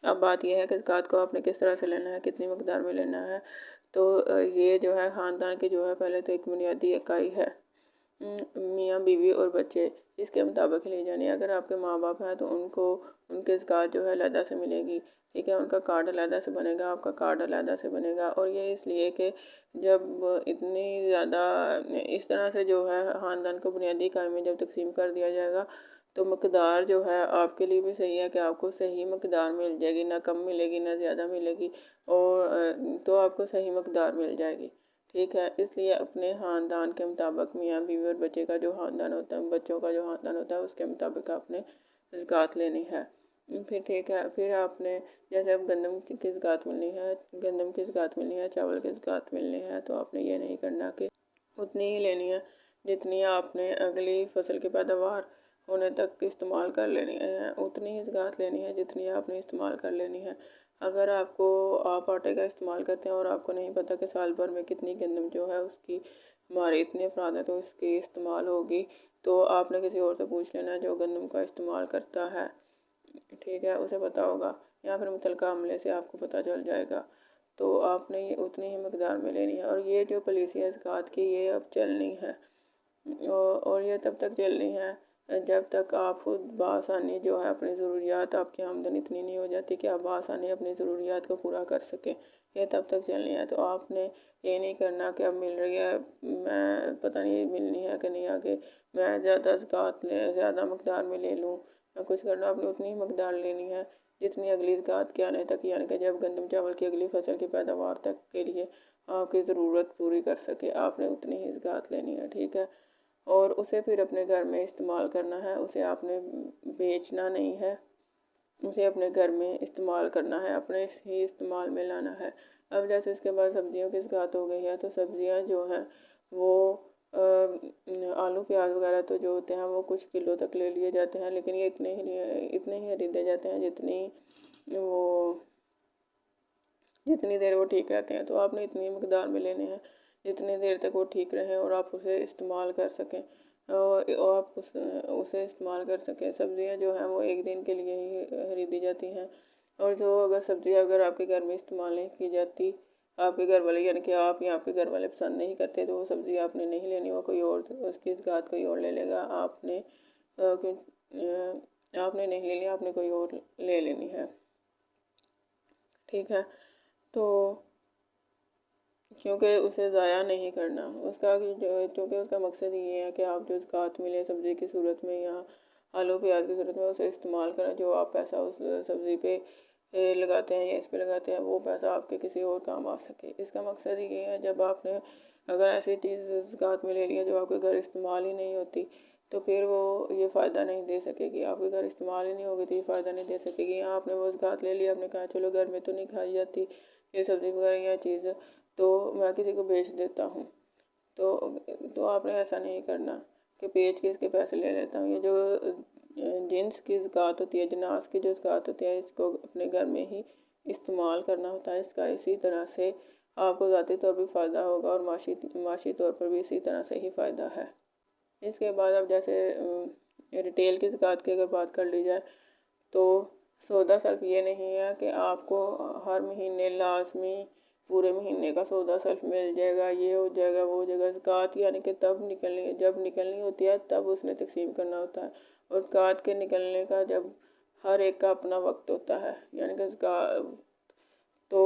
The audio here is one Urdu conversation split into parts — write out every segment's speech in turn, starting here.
اب بات یہ ہے کہ زکوٰۃ کو آپ نے کس طرح سے لینا ہے، کتنی مقدار میں لینا ہے۔ تو یہ جو ہے خاندان کی جو ہے پہلے تو ایک بنیادی اکائی ہے، میاں بیوی اور بچے، اس کے مطابق لی جانی ہے۔ اگر آپ کے ماں باپ ہیں تو ان کے زکوٰۃ جو ہے علیحدہ سے ملے گی، ٹھیک ہے، ان کا کارڈ علیحدہ سے بنے گا، آپ کا کارڈ علیحدہ سے بنے گا۔ اور یہ اس لیے کہ جب اتنی زیادہ اس طرح سے جو ہے خاندان کو بنیادی اکائی میں جب تقسیم کر دیا جائے گا تو مقدار جو ہے آپ کے لیے بھی صحیح ہے کہ آپ کو صحیح مقدار مل جائے گی، نہ کم ملے گی نہ زیادہ ملے گی، اور تو آپ کو صحیح مقدار مل جائے گی، ٹھیک ہے۔ اس لیے اپنے خاندان کے مطابق میاں بیوی اور بچے کا جو خاندان ہوتا ہے، بچوں کا جو خاندان ہوتا ہے، اس کے مطابق آپ نے زکوٰۃ لینی ہے۔ پھر ٹھیک ہے، پھر آپ نے جیسے اب گندم کی زکوٰۃ ملنی ہے، گندم کی زکوٰۃ ملنی ہے، چاول کی زکوٰۃ ملنی ہے، تو آپ نے یہ نہیں کرنا کہ اتنی ہی لینی ہے جتنی آپ نے اگلی فصل کی پیداوار ہونے تک استعمال کر لینی ہے، اتنی ہی زکوٰۃ لینی ہے جتنی آپ نے استعمال کر لینی ہے۔ اگر آپ آٹے کا استعمال کرتے ہیں اور آپ کو نہیں پتہ کہ سال بھر میں کتنی گندم جو ہے اس کی ہمارے اتنے افراد ہیں تو اس کی استعمال ہوگی، تو آپ نے کسی اور سے پوچھ لینا ہے جو گندم کا استعمال کرتا ہے، ٹھیک ہے، اسے پتہ ہوگا، یا پھر متعلقہ عملے سے آپ کو پتہ چل جائے گا۔ تو آپ نے یہ اتنی ہی مقدار میں لینی ہے۔ اور یہ جو پالیسی ہے زکوٰۃ کی، یہ اب چلنی ہے، اور یہ تب تک چلنی ہے جب تک آپ خود بآسانی جو ہے اپنی ضروریات، آپ کی آمدنی اتنی نہیں ہو جاتی کہ آپ بآسانی اپنی ضروریات کو پورا کر سکیں، یہ تب تک چلنی ہے۔ تو آپ نے یہ نہیں کرنا کہ اب مل رہی ہے، میں پتہ نہیں ملنی ہے کہ نہیں آگے، میں زیادہ زکوٰۃ زیادہ مقدار میں لے لوں، میں کچھ کرنا، آپ نے اتنی ہی مقدار لینی ہے جتنی اگلی زکوٰۃ کے آنے تک، یعنی کہ جب گندم چاول کی اگلی فصل کی پیداوار تک کے لیے آپ کی ضرورت پوری کر سکے، آپ نے اتنی ہی زکوٰۃ لینی ہے، ٹھیک ہے۔ اور اسے پھر اپنے گھر میں استعمال کرنا ہے، اسے آپ نے بیچنا نہیں ہے، اسے اپنے گھر میں استعمال کرنا ہے، اپنے ہی استعمال میں لانا ہے۔ اب جیسے اس کے بعد سبزیوں کی زکوٰۃ ہو گئی ہے، تو سبزیاں جو ہیں وہ آلو پیاز وغیرہ تو جو ہوتے ہیں وہ کچھ کلو تک لے لیے جاتے ہیں، لیکن یہ اتنے ہی خریدے جاتے ہیں جتنی دیر وہ ٹھیک رہتے ہیں۔ تو آپ نے اتنی مقدار میں لینے ہیں جتنی دیر تک وہ ٹھیک رہیں اور آپ اسے استعمال کر سکیں، اور آپ اسے استعمال کر سکیں۔ سبزیاں جو ہیں وہ ایک دن کے لیے ہی خریدی جاتی ہیں، اور سبزیاں اگر آپ کے گھر میں استعمال نہیں کی جاتی، آپ کے گھر والے یعنی کہ آپ یا آپ کے گھر والے پسند نہیں کرتے، تو وہ سبزی آپ نے نہیں لینی، وہ کوئی اور اس کی زکوٰۃ کوئی اور لے لے گا، آپ نے نہیں لینی، آپ نے کوئی اور لے لینی ہے، ٹھیک ہے۔ تو کیونکہ اسے ضائع نہیں کرنا، کیونکہ اس کا مقصد یہ ہے کہ آپ جو زکوٰۃ ملے سبزی کی صورت میں یا آلو پیاز کی صورت میں، اسے استعمال کریں، جو آپ پیسہ اس سبزی پہ لگاتے ہیں یا اس پہ لگاتے ہیں، وہ پیسہ آپ کے کسی اور کام آ سکے۔ اس کا مقصد یہ ہے جب آپ نے اگر ایسی چیز زکوٰۃ میں لے لی ہے جو آپ کے گھر استعمال ہی نہیں ہوتی، تو پھر وہ یہ فائدہ نہیں دے سکے گی، آپ کے گھر استعمال ہی نہیں ہوگی تو یہ فائدہ نہیں دے سکے گی۔ آپ نے وہ زکوٰۃ لے لی، آپ نے کہا چلو گھر میں تو نہیں کھائی جاتی یہ سبزی وغیرہ یا چیز، تو میں کسی کو بیچ دیتا ہوں، تو آپ نے ایسا نہیں کرنا کہ بیچ کے اس کے پیسے لے لیتا ہوں۔ یہ جو جنس کی زکوٰۃ ہوتی ہے، جناس کی جو زکوٰۃ ہوتی ہے، اس کو اپنے گھر میں ہی استعمال کرنا ہوتا ہے۔ اس کا اسی طرح سے آپ کو ذاتی طور پر فائدہ ہوگا اور معاشی طور پر بھی اسی طرح سے ہی فائدہ ہے۔ اس کے بعد اب جیسے ریٹیل کی زکوٰۃ کی اگر بات کر لی جائے تو سودا صرف یہ نہیں ہے کہ آپ کو ہر مہینے لازمی پورے مہینے کا سودا صرف مل جائے گا، یہ ہو جائے گا وہ ہو جائے گا۔ زکوٰۃ یعنی کہ جب نکلنی ہوتی ہے تب اس نے تقسیم کرنا ہوتا ہے، اور زکوٰۃ کے نکلنے کا جب ہر ایک کا اپنا وقت ہوتا ہے، یعنی کہ تو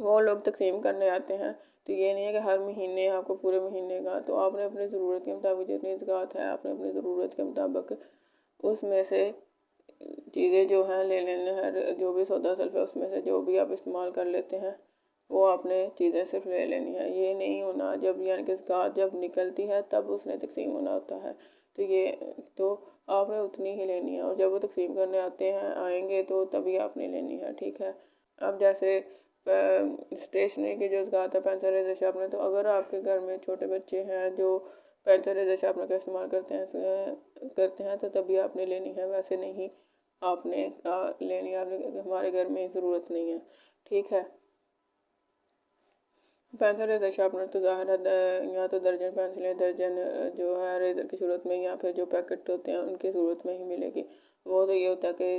وہ لوگ تقسیم کرنے آتے ہیں، تو یہ نہیں ہے کہ ہر مہینے آپ کو پورے مہینے کا، تو آپ نے اپنی ضرورت کے مطابق جتنی زکوٰۃ ہے آپ نے اپنی ضرورت کے مطابق اس میں سے چیزیں جو ہیں لے لینا ہے، جو بھی سودا صرف ہے اس میں سے جو بھی آپ استعمال کر لیتے ہیں وہ آپ نے چیزیں صرف لے لینی ہے۔ یہ نہیں ہونا یعنی کہ زکوٰۃ جب نکلتی ہے تب اس نے تقسیم ہونا ہوتا ہے، تو آپ نے اتنی ہی لینی ہے، اور جب وہ تقسیم کرنے آئیں گے تو تبھی آپ نے لینی ہے، ٹھیک ہے۔ اب جیسے اسٹیشنری کی جو زکوٰۃ ہے، پینسل ریزر شارپنر، تو اگر آپ کے گھر میں چھوٹے بچے ہیں جو پینسل ریزر شارپنر کا استعمال کرتے ہیں تو تبھی آپ نے لینی ہے، ویسے نہیں آپ نے لینی ہے، ہمارے گھر میں ضرورت نہیں ہے، ٹھیک ہے۔ پینسل ریزر شارپنر تو ظاہر ہے یا تو درجن پینسلیں درجن جو ہے ریزر کی صورت میں، یا پھر جو پیکٹ ہوتے ہیں ان کی صورت میں ہی ملے گی۔ وہ تو یہ ہوتا ہے کہ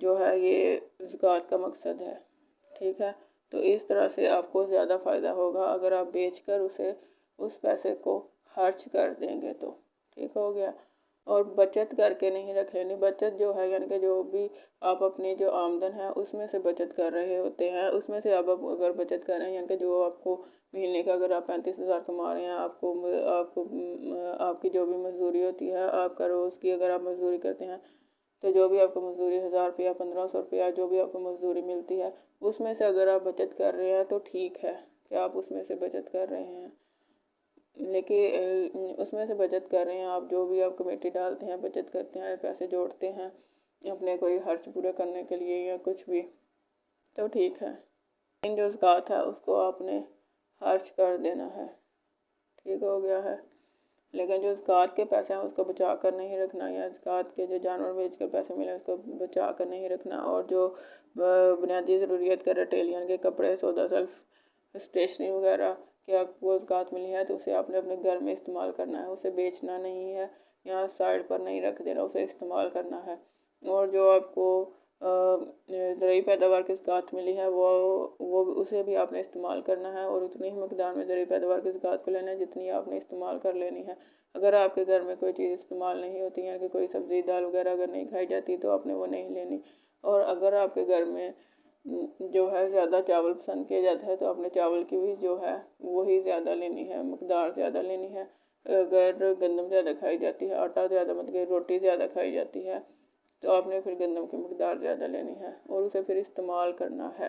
جو ہے یہ زکوٰۃ کا مقصد ہے، ٹھیک ہے۔ تو اس طرح سے آپ کو زیادہ فائدہ ہوگا اگر آپ بیچ کر اس پیسے کو خرچ کر دیں گے تو، ٹھیک ہو گیا۔ اور بچت کر کے نہیں رکھ لینی، بچت جو ہے یعنی کہ جو بھی آپ اپنی جو آمدن ہے اس میں سے بچت کر رہے ہوتے ہیں، اس میں سے آپ اگر بچت کر رہے ہیں یعنی کہ جو آپ کو مہینے کا اگر آپ 35,000 کما رہے ہیں، آپ کی جو بھی مزدوری ہوتی ہے، آپ کا روز کی اگر آپ مزدوری کرتے ہیں تو جو بھی آپ کو مزدوری 1000 روپیہ 1500 روپیہ جو بھی آپ کو مزدوری ملتی ہے اس میں سے اگر آپ بچت کر رہے ہیں تو ٹھیک ہے کہ آپ اس میں سے بچت کر رہے ہیں، لیکن اس میں سے بچت کر رہے ہیں آپ، جو بھی آپ کمیٹی ڈالتے ہیں، بچت کرتے ہیں، پیسے جوڑتے ہیں اپنے کوئی خرچ پورے کرنے کے لیے یا کچھ بھی، تو ٹھیک ہے۔ لیکن جو زکوٰۃ ہے اس کو آپ نے خرچ کر دینا ہے، ٹھیک ہو گیا ہے۔ لیکن جو زکوٰۃ کے پیسے ہیں اس کو بچا کر نہیں رکھنا، یا زکوٰۃ کے جو جانور بیچ کر پیسے ملے اس کو بچا کر نہیں رکھنا، اور جو بنیادی ضروریات کا ریٹیل کے کپڑے، سودا، سلف، اسٹیشنری وغیرہ کہ آپ کو زکوٰۃ ملی ہے تو اسے آپ نے اپنے گھر میں استعمال کرنا ہے، اسے بیچنا نہیں ہے یا سائڈ پر نہیں رکھ دینا، اسے استعمال کرنا ہے۔ اور جو آپ کو زرعی پیداوار کی زکوٰۃ ملی ہے اسے بھی آپ نے استعمال کرنا ہے، اور اتنی ہی مقدار میں زرعی پیداوار کی زکوٰۃ کو لینا ہے جتنی آپ نے استعمال کر لینی ہے۔ اگر آپ کے گھر میں کوئی چیز استعمال نہیں ہوتی ہے کہ کوئی سبزی دال وغیرہ اگر نہیں کھائی جاتی تو آپ نے وہ نہیں لینی، اور اگر آپ کے گھر میں جو ہے زیادہ چاول پسند کیا جاتا ہے تو آپ نے چاول کی بھی جو ہے وہی زیادہ لینی ہے، مقدار زیادہ لینی ہے۔ اگر گندم زیادہ کھائی جاتی ہے، آٹا زیادہ مطلب کہ روٹی زیادہ کھائی جاتی ہے تو آپ نے پھر گندم کی مقدار زیادہ لینی ہے اور اسے پھر استعمال کرنا ہے۔